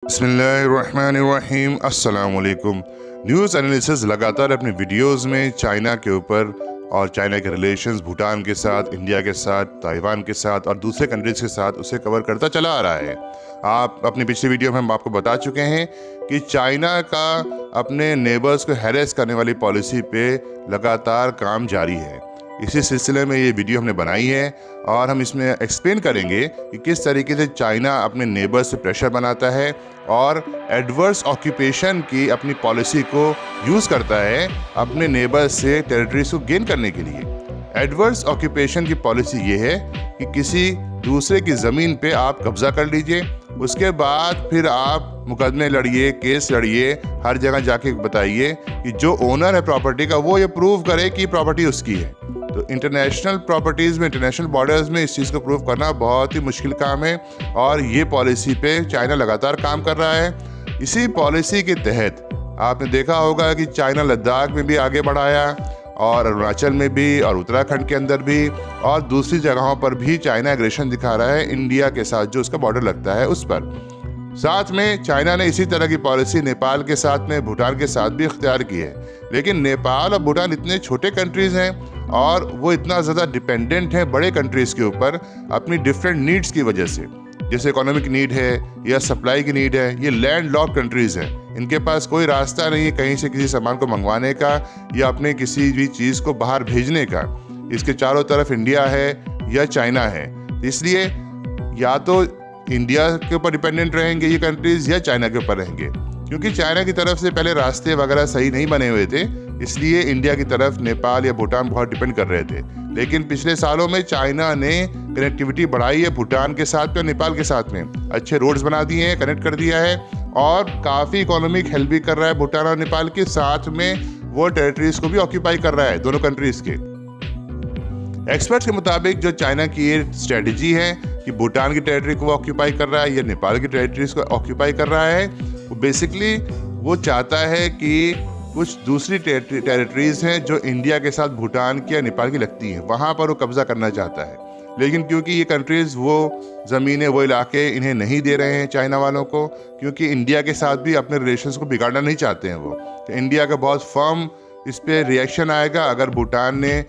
बिस्मिल्लाहिर्रहमानिर्रहीम अस्सलाम वालेकुम। न्यूज़ एनालिसिस लगातार अपनी वीडियोस में चाइना के ऊपर और चाइना के रिलेशंस भूटान के साथ, इंडिया के साथ, ताइवान के साथ और दूसरे कंट्रीज़ के साथ उसे कवर करता चला आ रहा है। आप अपनी पिछली वीडियो में हम आपको बता चुके हैं कि चाइना का अपने नेबर्स को हैरेस करने वाली पॉलिसी पे लगातार काम जारी है। इसी सिलसिले में ये वीडियो हमने बनाई है और हम इसमें एक्सप्लेन करेंगे कि किस तरीके से चाइना अपने नेबर्स से प्रेशर बनाता है और एडवर्स ऑक्यूपेशन की अपनी पॉलिसी को यूज़ करता है अपने नेबर्स से टेरिटरीज को गेन करने के लिए। एडवर्स ऑक्यूपेशन की पॉलिसी ये है कि किसी दूसरे की ज़मीन पे आप कब्ज़ा कर लीजिए, उसके बाद फिर आप मुकदमे लड़िए, केस लड़िए, हर जगह जाके बताइए कि जो ओनर है प्रॉपर्टी का वो ये प्रूव करे कि प्रॉपर्टी उसकी है। तो इंटरनेशनल प्रॉपर्टीज़ में, इंटरनेशनल बॉर्डर्स में इस चीज़ को प्रूव करना बहुत ही मुश्किल काम है और ये पॉलिसी पे चाइना लगातार काम कर रहा है। इसी पॉलिसी के तहत आपने देखा होगा कि चाइना लद्दाख में भी आगे बढ़ाया और अरुणाचल में भी और उत्तराखंड के अंदर भी और दूसरी जगहों पर भी चाइना एग्रेशन दिखा रहा है इंडिया के साथ जो उसका बॉर्डर लगता है उस पर। साथ में चाइना ने इसी तरह की पॉलिसी नेपाल के साथ में, भूटान के साथ भी इख्तियार की है। लेकिन नेपाल और भूटान इतने छोटे कंट्रीज़ हैं और वो इतना ज़्यादा डिपेंडेंट हैं बड़े कंट्रीज़ के ऊपर अपनी डिफरेंट नीड्स की वजह से, जैसे इकोनॉमिक नीड है या सप्लाई की नीड है। ये लैंड लॉक कंट्रीज़ हैं, इनके पास कोई रास्ता नहीं है कहीं से किसी सामान को मंगवाने का या अपने किसी भी चीज़ को बाहर भेजने का। इसके चारों तरफ इंडिया है या चाइना है, इसलिए या तो इंडिया के ऊपर डिपेंडेंट रहेंगे ये कंट्रीज़ या चाइना के ऊपर रहेंगे। क्योंकि चाइना की तरफ से पहले रास्ते वगैरह सही नहीं बने हुए थे, इसलिए इंडिया की तरफ नेपाल या भूटान बहुत डिपेंड कर रहे थे। लेकिन पिछले सालों में चाइना ने कनेक्टिविटी बढ़ाई है भूटान के साथ में और नेपाल के साथ में, अच्छे रोड्स बना दिए हैं, कनेक्ट कर दिया है और काफ़ी इकोनॉमिक हेल्प भी कर रहा है भूटान और नेपाल के साथ में। वो टेरिटरीज को भी ऑक्यूपाई कर रहा है दोनों कंट्रीज के। एक्सपर्ट्स के मुताबिक जो चाइना की ये स्ट्रेटजी है कि भूटान की टेरिटरी को ऑक्यूपाई कर रहा है या नेपाल की टेरिटरीज को ऑक्यूपाई कर रहा है, वो बेसिकली वो चाहता है कि कुछ दूसरी टेरिटरीज हैं जो इंडिया के साथ भूटान की या नेपाल की लगती हैं, वहाँ पर वो कब्जा करना चाहता है। लेकिन क्योंकि ये कंट्रीज़ वो ज़मीनें, वो इलाके इन्हें नहीं दे रहे हैं चाइना वालों को, क्योंकि इंडिया के साथ भी अपने रिलेशंस को बिगाड़ना नहीं चाहते हैं वो, तो इंडिया का बहुत फर्म इस पर रिएक्शन आएगा अगर भूटान ने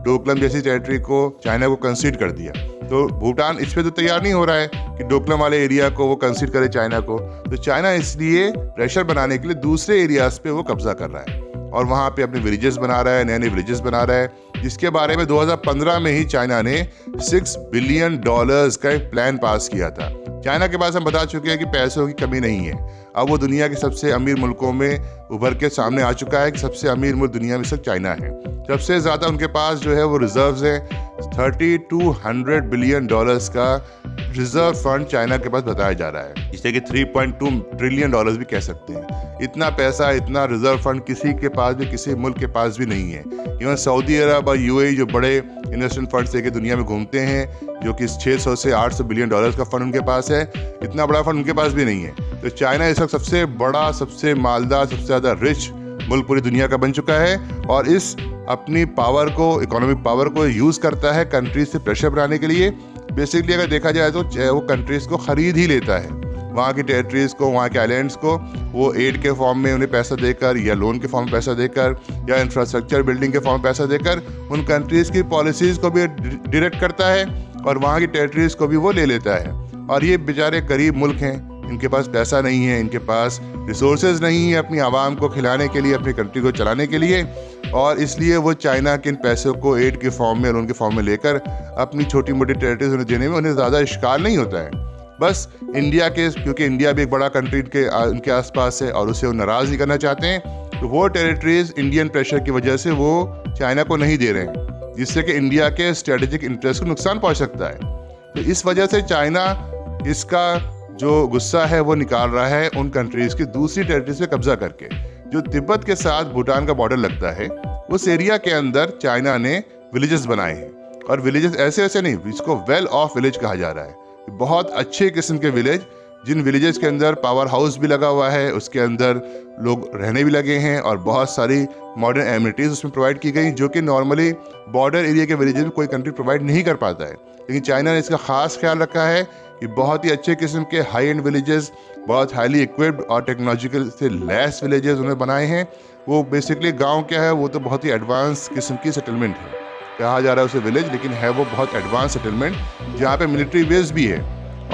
डोकलम जैसी टेरिटरी को चाइना को कंसीड कर दिया। तो भूटान इस पे तो तैयार नहीं हो रहा है कि डोकलम वाले एरिया को वो कंसीड करे चाइना को, तो चाइना इसलिए प्रेशर बनाने के लिए दूसरे एरियाज पे वो कब्जा कर रहा है और वहाँ पे अपने विलेजेस बना रहा है, नए नए विलेजेस बना रहा है, जिसके बारे में 2015 में ही चाइना ने $6 बिलियन का एक प्लान पास किया था। चाइना के पास हम बता चुके हैं कि पैसों की कमी नहीं है। अब वो दुनिया के सबसे अमीर मुल्कों में उभर के सामने आ चुका है कि सबसे अमीर मुल्क दुनिया में सिर्फ चाइना है। सबसे ज़्यादा उनके पास जो है वो रिजर्व्स हैं, 3200 बिलियन का रिजर्व फंड चाइना के पास बताया जा रहा है, जिसे कि 3.2 ट्रिलियन डॉलर्स भी कह सकते हैं। इतना पैसा, इतना रिजर्व फंड किसी के पास भी, किसी मुल्क के पास भी नहीं है। इवन सऊदी अरब और यूएई जो बड़े इन्वेस्टमेंट फंड्स लेके दुनिया में घूमते हैं, जो कि 600 से 800 बिलियन डॉलर्स का फंड उनके पास है, इतना बड़ा फंड उनके पास भी नहीं है। तो चाइना इस वक्त सबसे बड़ा, सबसे मालदार, सबसे ज़्यादा रिच मुल्क पूरी दुनिया का बन चुका है और इस अपनी पावर को, इकोनॉमिक पावर को यूज़ करता है कंट्रीज से प्रेशर बनाने के लिए। बेसिकली अगर देखा जाए तो वो कंट्रीज़ को ख़रीद ही लेता है, वहाँ की टेरिटरीज़ को, वहाँ के आइलैंड्स को वो एड के फॉर्म में उन्हें पैसा देकर या लोन के फॉर्म में पैसा देकर या इंफ्रास्ट्रक्चर बिल्डिंग के फॉर्म में पैसा देकर उन कंट्रीज़ की पॉलिसीज़ को भी डायरेक्ट करता है और वहाँ की टेरिटरीज़ को भी वो ले लेता है। और ये बेचारे गरीब मुल्क हैं, इनके पास पैसा नहीं है, इनके पास रिसोर्सेज नहीं है अपनी आवाम को खिलाने के लिए, अपनी कंट्री को चलाने के लिए, और इसलिए वो चाइना के इन पैसों को एड के फॉर्म में, लोन के फॉर्म में लेकर अपनी छोटी मोटी टेरिटरीज उन्हें देने में उन्हें ज़्यादा इश्काल नहीं होता है। बस इंडिया के, क्योंकि इंडिया भी एक बड़ा कंट्री उनके आसपास है और उसे वो नाराज़ नहीं करना चाहते हैं, तो वो टेरिटरीज इंडियन प्रेशर की वजह से वो चाइना को नहीं दे रहे हैं, जिससे कि इंडिया के स्ट्रेटेजिक इंटरेस्ट को नुकसान पहुँच सकता है। तो इस वजह से चाइना इसका जो गुस्सा है वो निकाल रहा है उन कंट्रीज़ की दूसरी टेरिटरीज पे कब्जा करके। जो तिब्बत के साथ भूटान का बॉर्डर लगता है, उस एरिया के अंदर चाइना ने विलेजेस बनाए हैं, और विलेजेस ऐसे ऐसे नहीं, इसको वेल ऑफ विलेज कहा जा रहा है। बहुत अच्छे किस्म के विलेज, जिन विलेजेस के अंदर पावर हाउस भी लगा हुआ है, उसके अंदर लोग रहने भी लगे हैं और बहुत सारी मॉडर्न एमिनिटीज़ उसमें प्रोवाइड की गई, जो कि नॉर्मली बॉर्डर एरिया के विलेजेस में कोई कंट्री प्रोवाइड नहीं कर पाता है। लेकिन चाइना ने इसका ख़ास ख्याल रखा है कि बहुत ही अच्छे किस्म के हाई एंड विलेजेस, बहुत हाईली इक्विप्ड और टेक्नोलॉजिकल से लैस विलेजेस उन्होंने बनाए हैं। वो बेसिकली गांव क्या है, वो तो बहुत ही एडवांस किस्म की सेटलमेंट है, कहा जा रहा है उसे विलेज, लेकिन है वो बहुत एडवांस सेटलमेंट जहाँ पे मिलिट्री बेस भी है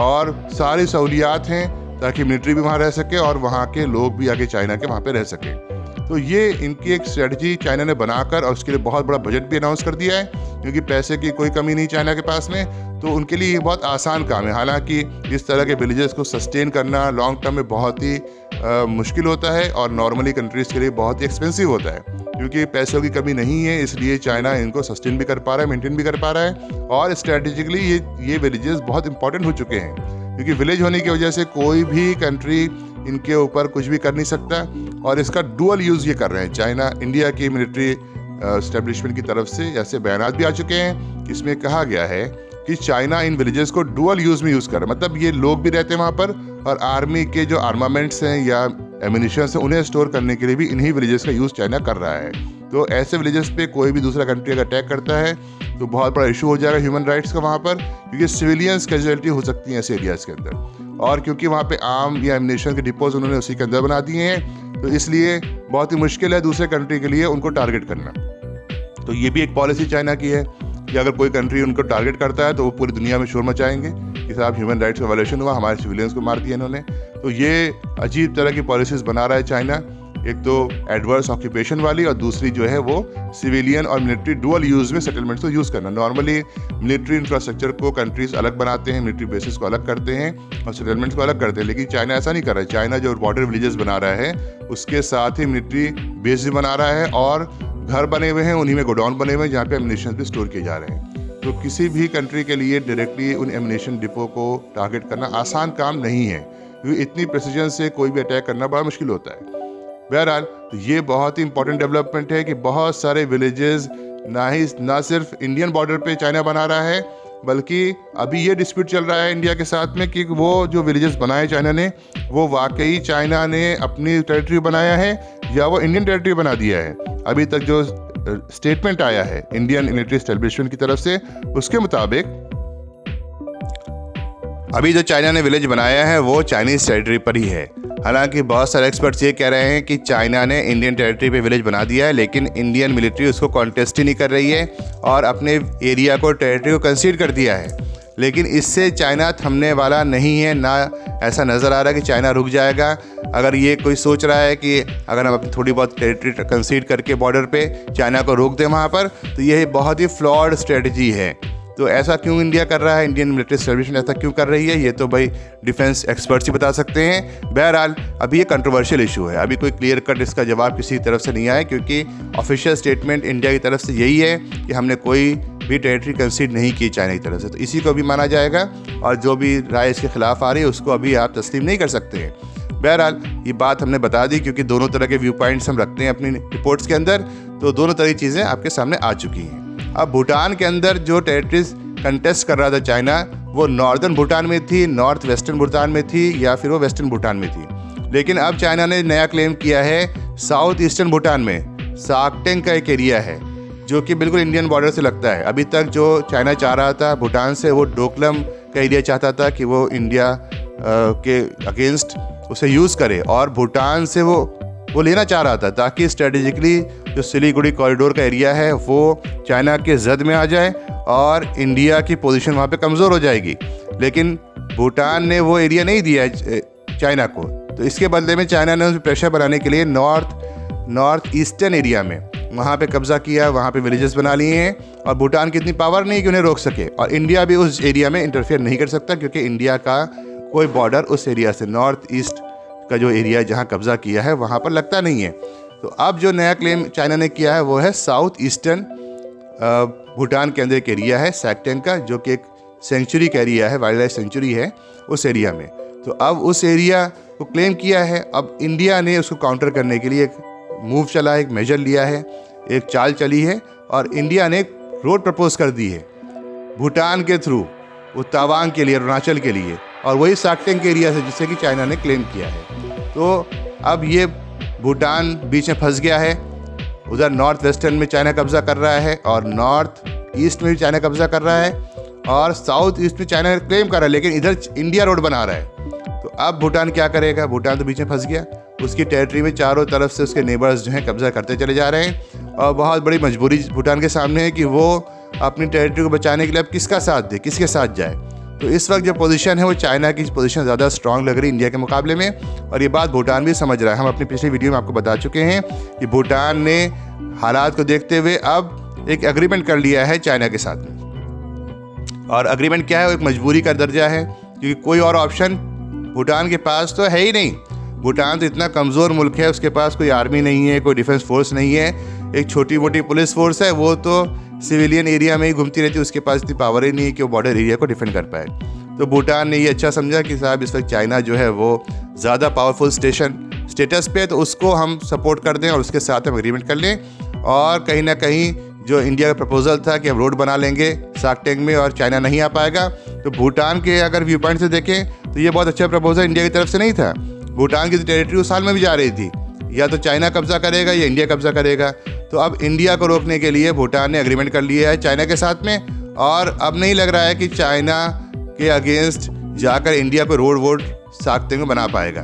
और सारी सहूलियात हैं ताकि मिलिट्री भी वहाँ रह सके और वहाँ के लोग भी आके चाइना के वहाँ पे रह सके। तो ये इनकी एक स्ट्रेटजी चाइना ने बनाकर और उसके लिए बहुत बड़ा बजट भी अनाउंस कर दिया है, क्योंकि पैसे की कोई कमी नहीं चाइना के पास में। तो उनके लिए ये बहुत आसान काम है। हालांकि इस तरह के विलेजेस को सस्टेन करना लॉन्ग टर्म में बहुत ही मुश्किल होता है और नॉर्मली कंट्रीज़ के लिए बहुत ही एक्सपेंसिव होता है, क्योंकि पैसों की कमी नहीं है, इसलिए चाइना इनको सस्टेन भी कर पा रहा है, मेंटेन भी कर पा रहा है। और स्ट्रेटेजिकली ये विलेजेस बहुत इंपॉर्टेंट हो चुके हैं, क्योंकि विलेज होने की वजह से कोई भी कंट्री इनके ऊपर कुछ भी कर नहीं सकता। और इसका डुअल यूज़ ये कर रहे हैं चाइना। इंडिया की मिलिट्री एस्टेब्लिशमेंट की तरफ से ऐसे बयानात भी आ चुके हैं, इसमें कहा गया है कि चाइना इन विलेजेस को डुअल यूज़ में यूज़ कर रहा है। मतलब ये लोग भी रहते हैं वहाँ पर और आर्मी के जो आर्मामेंट्स हैं या एम्यूनिशंस हैं उन्हें स्टोर करने के लिए भी इन्हीं विलेजेस का यूज़ चाइना कर रहा है। तो ऐसे विलेजेस पे कोई भी दूसरा कंट्री अगर अटैक करता है तो बहुत बड़ा इशू हो जाएगा ह्यूमन राइट्स का वहाँ पर, क्योंकि सिविलियंस कैजुअलिटी हो सकती हैं ऐसे एरियाज़ के अंदर। और क्योंकि वहाँ पे आर्म या एम्यूनिशन के डिपोज उन्होंने उसी के अंदर बना दिए हैं, तो इसलिए बहुत ही मुश्किल है दूसरे कंट्री के लिए उनको टारगेट करना। तो ये भी एक पॉलिसी चाइना की है कि अगर कोई कंट्री उनको टारगेट करता है तो वो पूरी दुनिया में शोर मचाएंगे कि साहब ह्यूमन राइट्स का वायलेशन हुआ, हमारे सिविलियंस को मार दिया इन्होंने। तो ये अजीब तरह की पॉलिसीज़ बना रहा है चाइना, एक तो एडवर्स ऑक्यूपेशन वाली और दूसरी जो है वो सिविलियन और मिलिट्री डुअल यूज़ में सेटलमेंट्स को यूज़ करना। नॉर्मली मिलिट्री इंफ्रास्ट्रक्चर को कंट्रीज अलग बनाते हैं, मिलिट्री बेसिस को अलग करते हैं और सेटलमेंट्स को अलग करते हैं, लेकिन चाइना ऐसा नहीं कर रहा है। चाइना जो बॉर्डर विलेजेस बना रहा है उसके साथ ही मिलिट्री बेस भी बना रहा है और घर बने हुए हैं, उन्हीं में गोडाउन बने हुए हैं जहाँ पे एम्यूनिशन भी स्टोर किए जा रहे हैं। तो किसी भी कंट्री के लिए डायरेक्टली उन एम्यूनिशन डिपो को टारगेट करना आसान काम नहीं है, क्योंकि इतनी प्रेसिजन से कोई भी अटैक करना बड़ा मुश्किल होता है। बहरहाल तो ये बहुत ही इंपॉर्टेंट डेवलपमेंट है कि बहुत सारे विलेजेस ना सिर्फ इंडियन बॉर्डर पे चाइना बना रहा है, बल्कि अभी ये डिस्प्यूट चल रहा है इंडिया के साथ में कि वो जो विलेजेस बनाए चाइना ने वो वाकई चाइना ने अपनी टेरिटरी बनाया है या वो इंडियन टेरिटरी बना दिया है। अभी तक जो स्टेटमेंट आया है इंडियन मिलिट्री एस्टेब्लिशमेंट की तरफ से, उसके मुताबिक अभी जो चाइना ने विलेज बनाया है वो चाइनीज़ टेरिटरी पर ही है। हालांकि बहुत सारे एक्सपर्ट्स ये कह रहे हैं कि चाइना ने इंडियन टेरिटरी पे विलेज बना दिया है, लेकिन इंडियन मिलिट्री उसको कॉन्टेस्ट ही नहीं कर रही है और अपने एरिया को, टेरिटरी को कंसीड कर दिया है। लेकिन इससे चाइना थमने वाला नहीं है, ना ऐसा नज़र आ रहा है कि चाइना रुक जाएगा। अगर ये कोई सोच रहा है कि अगर हम अपनी थोड़ी बहुत टेरिटरी कंसीड करके बॉर्डर पे चाइना को रोक दें वहाँ पर, तो यह बहुत ही फ्लॉड स्ट्रेटजी है। तो ऐसा क्यों इंडिया कर रहा है, इंडियन मिलिट्री एस्टेब्लिशमेंट ऐसा क्यों कर रही है, ये तो भाई डिफेंस एक्सपर्ट्स ही बता सकते हैं। बहरहाल अभी ये कंट्रोवर्शियल इशू है, अभी कोई क्लियर कट इसका जवाब किसी तरफ से नहीं आया, क्योंकि ऑफिशियल स्टेटमेंट इंडिया की तरफ से यही है कि हमने कोई भी टेरिटरी कंसीड नहीं की चाइना की तरफ से। तो इसी को भी माना जाएगा और जो भी राय इसके खिलाफ आ रही है उसको अभी आप तस्लीम नहीं कर सकते हैं। बहरहाल ये बात हमने बता दी, क्योंकि दोनों तरह के व्यू पॉइंट्स हम रखते हैं अपनी रिपोर्ट्स के अंदर, तो दोनों तरह की चीज़ें आपके सामने आ चुकी हैं। अब भूटान के अंदर जो टेरिटरीज कंटेस्ट कर रहा था चाइना, वो नॉर्दर्न भूटान में थी, नॉर्थ वेस्टर्न भूटान में थी या फिर वो वेस्टर्न भूटान में थी। लेकिन अब चाइना ने नया क्लेम किया है साउथ ईस्टर्न भूटान में साकटेंग का एक एरिया है जो कि बिल्कुल इंडियन बॉर्डर से लगता है। अभी तक जो चाइना चाह रहा था भूटान से, वो डोकलम का एरिया चाहता था कि वो इंडिया के अगेंस्ट उसे यूज़ करे और भूटान से वो लेना चाह रहा था, ताकि स्ट्रेटेजिकली जो सिलीगुड़ी कॉरिडोर का एरिया है वो चाइना के जद में आ जाए और इंडिया की पोजीशन वहाँ पे कमज़ोर हो जाएगी। लेकिन भूटान ने वो एरिया नहीं दिया चाइना को, तो इसके बदले में चाइना ने उस प्रेशर बनाने के लिए नॉर्थ ईस्टर्न एरिया में वहाँ पे कब्ज़ा किया, वहाँ पे विलेजेस बना लिए हैं और भूटान की इतनी पावर नहीं कि उन्हें रोक सके। और इंडिया भी उस एरिया में इंटरफेयर नहीं कर सकता, क्योंकि इंडिया का कोई बॉर्डर उस एरिया से, नॉर्थ ईस्ट का जो एरिया जहाँ कब्ज़ा किया है वहाँ पर लगता नहीं है। तो अब जो नया क्लेम चाइना ने किया है वो है साउथ ईस्टर्न भूटान के अंदर एक एरिया है साकटेंग का, जो कि एक सेंचुरी का एरिया है, वाइल्ड लाइफ सेंचुरी है उस एरिया में। तो अब उस एरिया को क्लेम किया है। अब इंडिया ने उसको काउंटर करने के लिए एक मूव चला, एक मेजर लिया है, एक चाल चली है और इंडिया ने एक रोड प्रपोज कर दी है भूटान के थ्रू, वो तवांग के लिए, अरुणाचल के लिए, और वही साकटेंग के एरिया से जिससे कि चाइना ने क्लेम किया है। तो अब ये भूटान बीच में फंस गया है, उधर नॉर्थ वेस्टर्न में चाइना कब्ज़ा कर रहा है और नॉर्थ ईस्ट में भी चाइना कब्ज़ा कर रहा है। और साउथ ईस्ट में चाइना क्लेम कर रहा है, लेकिन इधर इंडिया रोड बना रहा है। तो अब भूटान क्या करेगा? भूटान तो बीच में फंस गया। उसकी टेरिटरी में चारों तरफ से उसके नेबर्स जो हैं कब्जा करते चले जा रहे हैं और बहुत बड़ी मजबूरी भूटान के सामने है कि वो अपनी टेरिटरी को बचाने के लिए अब किसका साथ दे, किसके साथ जाए। तो इस वक्त जो पोजीशन है वो चाइना की पोजीशन ज़्यादा स्ट्रांग लग रही है इंडिया के मुकाबले में, और ये बात भूटान भी समझ रहा है। हम अपनी पिछली वीडियो में आपको बता चुके हैं कि भूटान ने हालात को देखते हुए अब एक एग्रीमेंट कर लिया है चाइना के साथ में। और एग्रीमेंट क्या है? वो एक मजबूरी का दर्जा है, क्योंकि कोई और ऑप्शन भूटान के पास तो है ही नहीं। भूटान तो इतना कमज़ोर मुल्क है, उसके पास कोई आर्मी नहीं है, कोई डिफेंस फोर्स नहीं है, एक छोटी मोटी पुलिस फोर्स है, वो तो सिविलियन एरिया में ही घूमती रहती है, उसके पास इतनी पावर ही नहीं है कि वो बॉर्डर एरिया को डिफेंड कर पाए। तो भूटान ने ये अच्छा समझा कि साहब इस वक्त चाइना जो है वो ज़्यादा पावरफुल स्टेटस पे है, तो उसको हम सपोर्ट कर दें और उसके साथ हम एग्रीमेंट कर लें। और कहीं ना कहीं जो इंडिया का प्रपोजल था कि हम रोड बना लेंगे साकटेंग में और चाइना नहीं आ पाएगा, तो भूटान के अगर व्यू पॉइंट से देखें तो ये बहुत अच्छा प्रपोजल इंडिया की तरफ से नहीं था। भूटान की टेरिटरी उस साल में भी जा रही थी, या तो चाइना कब्जा करेगा या इंडिया कब्जा करेगा। तो अब इंडिया को रोकने के लिए भूटान ने एग्रीमेंट कर लिया है चाइना के साथ में, और अब नहीं लग रहा है कि चाइना के अगेंस्ट जाकर इंडिया को रोड वोड साकटेंग में बना पाएगा।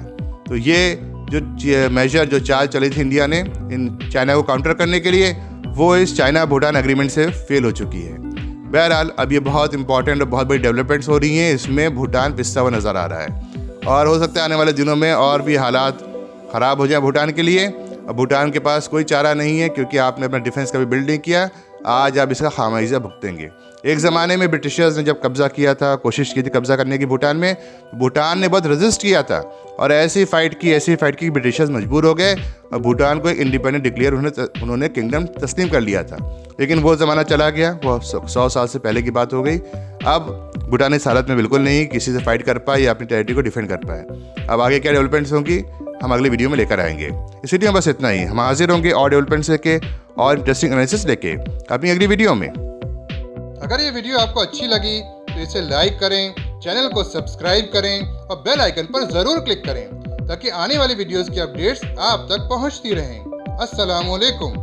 तो ये जो मेजर जो चाल चली थी इंडिया ने इन चाइना को काउंटर करने के लिए, वो इस चाइना भूटान एग्रीमेंट से फेल हो चुकी है। बहरहाल अब ये बहुत इंपॉर्टेंट और बहुत बड़ी डेवलपमेंट्स हो रही हैं, इसमें भूटान पिसता हुआ नज़र आ रहा है, और हो सकता है आने वाले दिनों में और भी हालात ख़राब हो जाए भूटान के लिए। अब भूटान के पास कोई चारा नहीं है, क्योंकि आपने अपना डिफेंस कभी बिल्ड नहीं किया, आज आप इसका खामियाजा भुगतेंगे। एक ज़माने में ब्रिटिशर्स ने जब कब्ज़ा किया था, कोशिश की थी कब्ज़ा करने की भूटान में, भूटान ने बहुत रेजिस्ट किया था और ऐसी फ़ाइट की ब्रिटिशर्स मजबूर हो गए और भूटान को एक इंडिपेंडेंट डिक्लेयर उन्होंने किंगडम तस्लीम कर लिया था। लेकिन वो ज़माना चला गया, वो 100 साल से पहले की बात हो गई। अब भूटान इस हालत में बिल्कुल नहीं किसी से फाइट कर पाए या अपनी टेरिटरी को डिफेंड कर पाए। अब आगे क्या डेवलपमेंट्स होंगी हम अगली वीडियो में लेकर आएंगे। इस वीडियो में बस इतना ही। हम हाजिर होंगे और डेवलपमेंट्स लेके और इंटरेस्टिंग एनालिसिस लेके अपनी अगली वीडियो में। अगर ये वीडियो आपको अच्छी लगी तो इसे लाइक करें, चैनल को सब्सक्राइब करें और बेल आइकन पर ज़रूर क्लिक करें, ताकि आने वाली वीडियोस की अपडेट्स आप तक पहुंचती रहें। अस्सलाम वालेकुम।